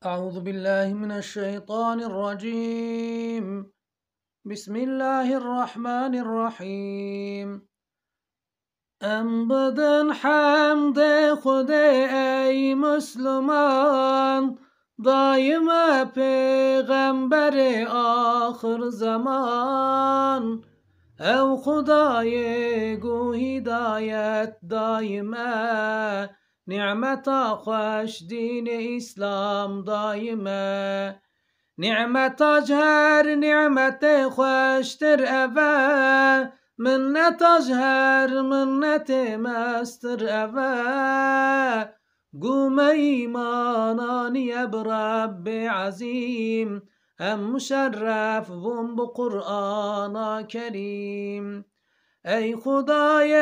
أعوذ بالله من الشيطان الرجيم. بسم الله الرحمن الرحيم. ام بدن حمد خدا ای مسلمان، دایم پیغمبر آخر زمان. او خدای گو هدایت دایمه، نعمتا خوش دین اسلام دایمه. نعمتا جهر نعمت خوشتر اوه، منتا جهر منت مستر اوه. قوم ایمانانی برب عظیم، هم مشرف بم بقرآن کریم. ای خدای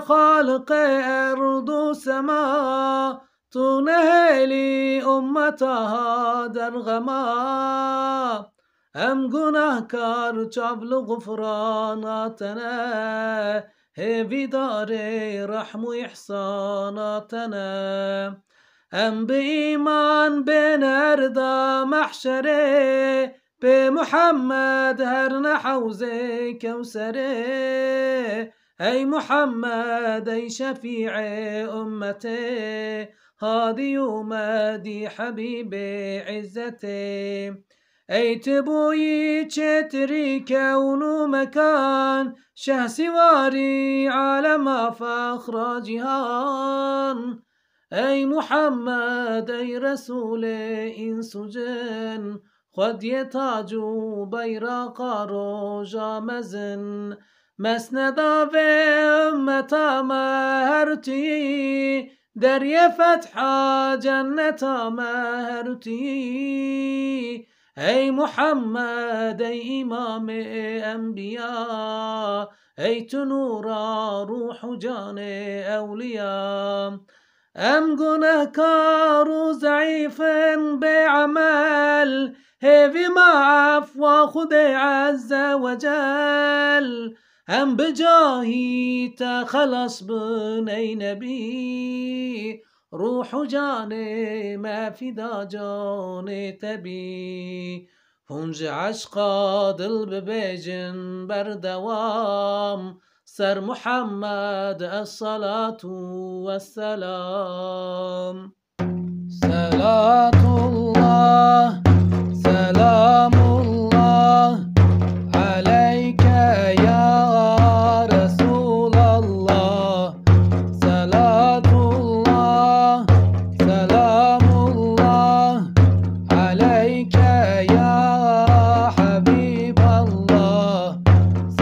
خالق ارض و سما، تو نهلی امتها در غما. هم گناهکار چابل غفراناتنا، هیوی داره رحم و احساناتنا. هم به ایمان بنردا محشره، به محمد هر نحوز كوسره. ای محمد ای شفیع امته، هادی اومدی حبیب عزته. ای تبویی چتری کون و مکان، شه سواری عالم فخر جهان. ای محمد ای رسول انس و جن، خود تاج و بیراق روژا مزن. مسندا و امتا مهرتی، در فتح جنتا مهرتی. ای محمد ای امام انبیا، ای تو نورا روح و جان اولیا. ام گناهکار و ضعیف بعمل، هیوی ما عفو خود عز وجل. هم بجاهی تخلص بن ای نبی، روح و جان ما فدا جان تبی. هنج عشقا دل ببیجن بر دوام، سر محمد الصلاة والسلام. صلاة الله سلام الله عليك يا رسول الله. صلاة الله سلام الله عليك يا حبيب الله.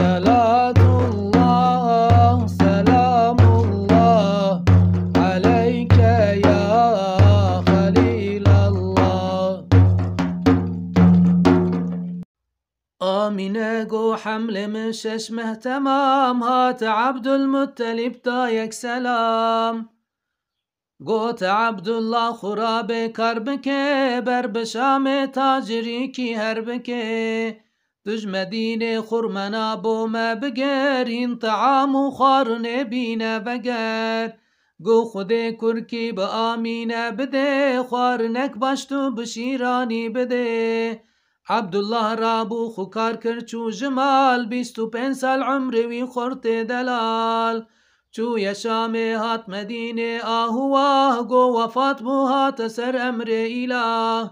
صلاة الله سلام الله عليك يا خليل الله. آمینه گو حمل مشش مهتمام، هات عبد المطلب دایک سلام. گوت عبدالله خراب کربکه، بر بشام تاجری کی هر بکه. دج مدینه خورمنا بو ما بگر، این طعام و خارن بینه بگر. گو خود کرکی به آمینه بده، خوارنک باشتو بشیرانی بده. عبدالله رابو خوکار کرد چو جمال، 25 سال عمروی خورت دلال. چو یشام هات مدینه آهواه، گو وفات بو هات سر امر اله.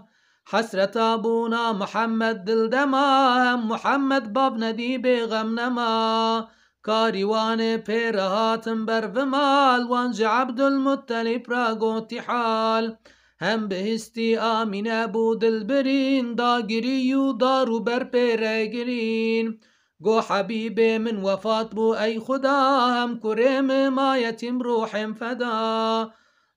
حسرتا بونا محمد دل دما، هم محمد باب ندی بغم نما. کاریوان پیر هاتم بر ومال، وانج عبدالمطلب را گوتی حال. هم بهستی آمینه بو دل برین، داگری و دارو بر پیره گرین. گو حبیب من وفات بو ای خدا، هم کریم ما یتیم روحم فدا.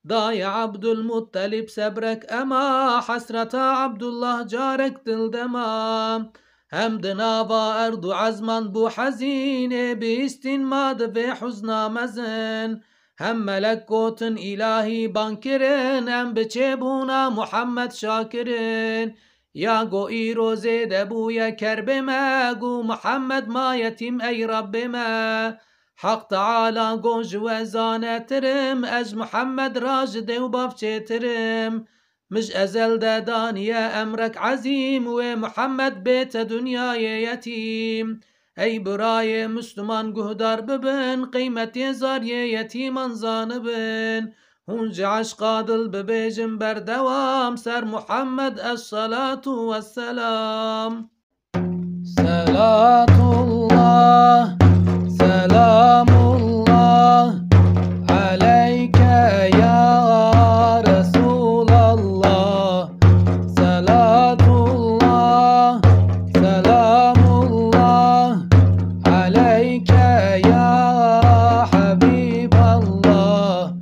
دای عبدالمطلب صبرک اما، حسرتا عبدالله جارک دل دما. هم دناوا ارض عزمان بو حزین، بیستین ما دفع حزنا مزن. هم ملک گوتن الهی بانکرن، هم بچه بونا محمد شاکرن. یا گو ایرو زیده بویا کرب ما، گو محمد ما یتیم ای رب ما. حق تعالی گو جوزانه ترم، اج محمد راجده و بافچه ترم. مش أزل دانية أمرك عزيم ومحمد بيت دنيا يتيم أي براي مسلمان قهدار ببن قيمة يزار يتيما زانبن هونج عشقادل ببيجن بردوام سر محمد الصلاة والسلام صلاة الله سلام الله عليك يا رسول الله صلاة الله سلام الله عليك يا حبيب الله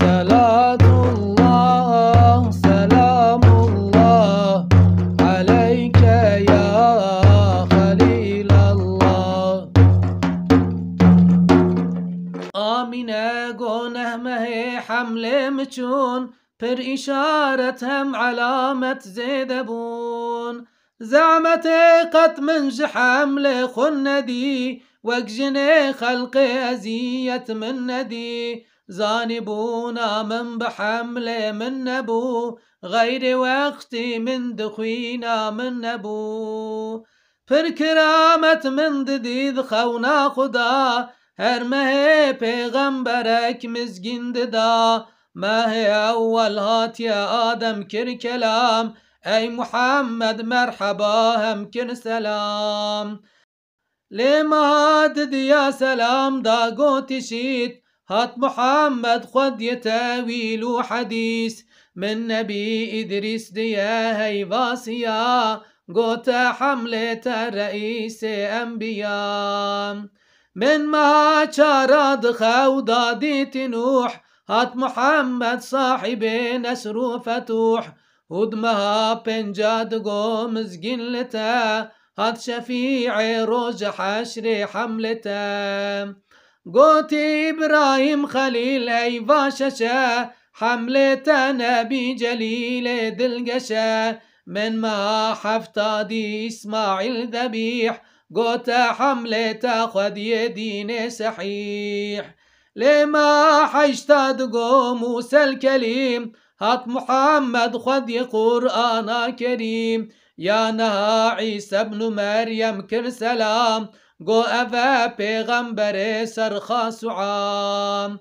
صلاة الله سلام الله عليك يا خليل الله آمنة قونه مهي حملة مجون پر إشارتهم علامة زيدبون زعمت قد منج حملة خندي وقجني خلق أزية من ندي زانبونا من بحملة من نبو غير وقت من دخوينا من نبو پر كرامة من دديد خونا خدا هر مه پیغمبرك مزگین ددا ما اول هات يا آدم كر كلام اي محمد مرحبا هم كر سلام لما دد يا سلام دا قوت شيت هات محمد خد يتاويل حديث من نبي إدريس ديا هي باسيا قوت حملة رئيس أنبياء من ما شارد خوضا ديت نوح هات محمد صاحب نسر فتوح ودمها بنجاد قوم زقلتا هات شفيع روج حشر حملتا قوت إبراهيم خليل أي فاششا حملتا نبي جليل دلقشا من ما حفتادي إسماعيل ذبيح قوتا حملة خد يدين صحيح لما حيشتاد قو موسى الكليم هات محمد خد قرآن كريم يا نها عيسى ابن مريم كر سلام قو أفا پیغمبر سرخا سعام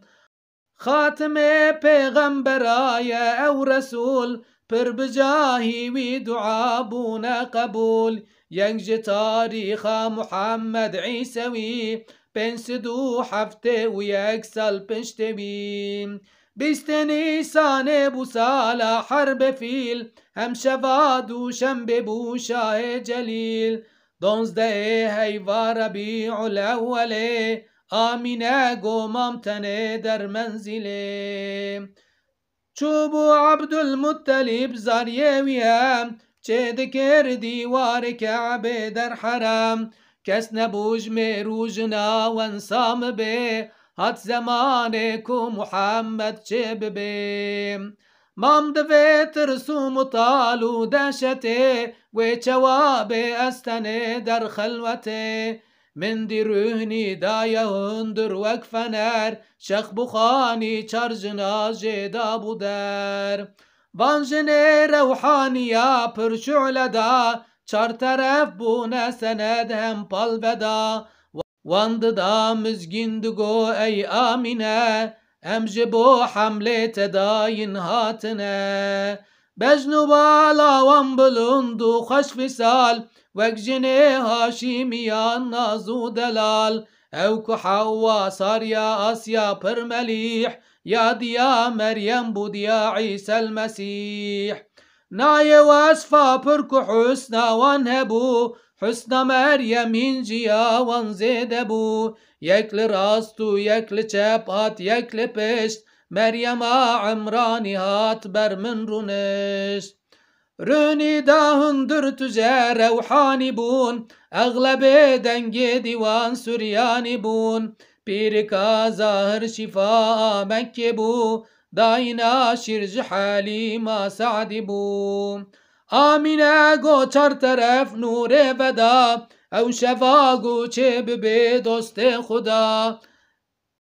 خاتم پیغمبرايا أو رسول پر بجاهي ودعابونا قبول ينج تاريخ محمد عيسوي بنسدو حفته ويكسل بشتبي بيستني سانه بوسالا حرب فيل هم شفادو شنب بوشاه جليل دونزده هيوا ربيع الأول آمينه قومامتنه در منزله چوبو عبدالمطلب زاریویم چه دکر دیوار کعبه در حرم کس نبوج مروج ناوانسام به هات زمانه کو محمد چه ببه مام دویت رسوم طالو دشته و چواب استنه در خلوته من دیرونی دایه هندر وکفنر شخ بخانی چار جناجه دابو در وانجنه روحانیا پر شعلدا چار طرف بونه سند هم پال بدا واند دا مزگیندگو ای آمینه امج بو حمله تداین هاتنه بجنو بالا وان بلندو خوش فسال وك جنيه هاشيميان نازو دلال او كحوا صار يا آسيا پر مليح يا ديا مريم بوديا عيسى المسيح ناي واسفا بركو حسنا وانهبو حسنا مريم هنجيا وانزيدبو يكل راستو يكل چپات يكل پشت مريم عمراني هات بر من رونشت روني داهندر تجا روحاني بون اغلب دنگ ديوان سرياني بون بيركا ظاهر شفاء مكي بو داينا شرج حالي ما سعد بو آمينة گو چار طرف نور بدا او شفا گو چه ببه دوست خدا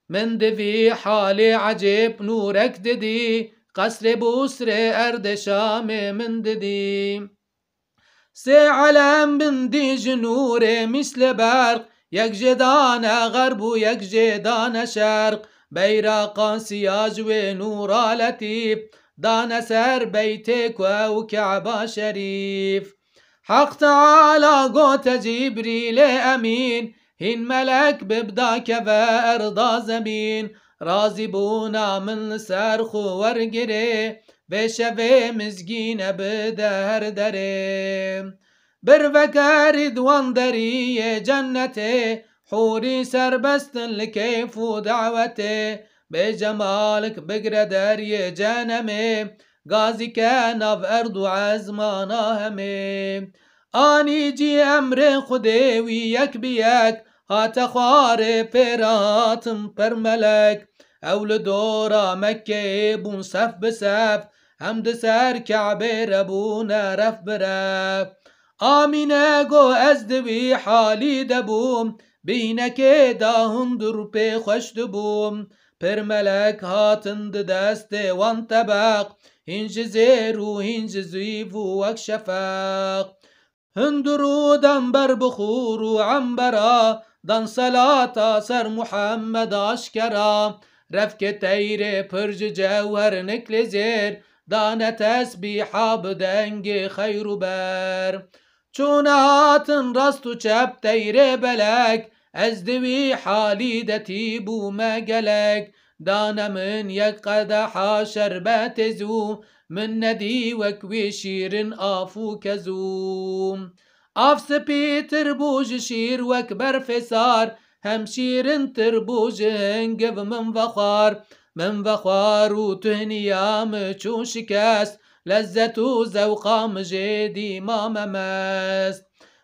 من دوی حال عجب نورك ددي قصر بوسر أرد شام من ددي سي علم بندي جنور مثل برق يك جدانا غرب ويك جدانا شرق بيراقا سياج ونورا لطيف دانا سر بيتك وكعبة شريف حق تعالى قوت جبريل أمين هن ملك ببداك فأرضى زمين رازبونا من سرخ ورقري بشفي مسكين بدهر دري برفكار دوان دري جنتي حوري سربست لكيف ودعوتي بجمالك بقرا دري جنمي غازي كان في أرض عزمانا همي آني جي أمر خديوي يك بيك هات خوار فرات برملك أول دورا مكة بون صف بسف حمد سر كعبه ربونا رف برف آمينه گو ازدوي حالي دبوم بينك داهن در پی خوش دبوم پر ملك هاتند دست وان طبق هنج زيرو هنج زيفو وك شفق هندرو دنبر بخور عنبرا دن صلاة سر محمد اشكرا رفك تير پرج جوهر نكل زير دان تسبيحا بدنگ خير بر چون هاتن راست و چپ تير بلك ازدوي حالي دتي بو مقلك دان من يك قدحا شربت زو من ندي وكوي شير آفو كزوم آف سبيتر بوج شير وكبر فسار هم شير تربوج هنقف من فخار وتهنيام چون شكاس لذة زوقا مجيدي ما مماس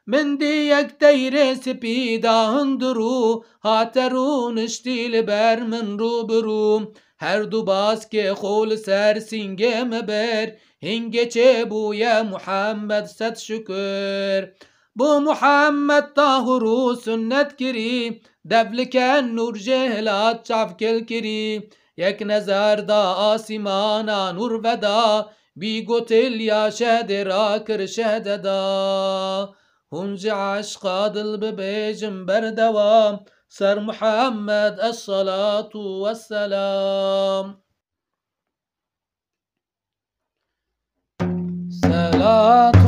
من ديك تير سبيدا هندرو هاترو نشتي لبر من روبرو هر دو باس که خول سر سینگه مبر هنگه چه بو یا محمد ست شکر بو محمد طاهرو سنت کری دفلك النور جهلات شعفكل كري يك نزار دا آسمانا نور ودا بي قتل يا شهد راكر شهد دا هنج عشقا دل ببيجم بردوام سر محمد الصلاة والسلام صلاة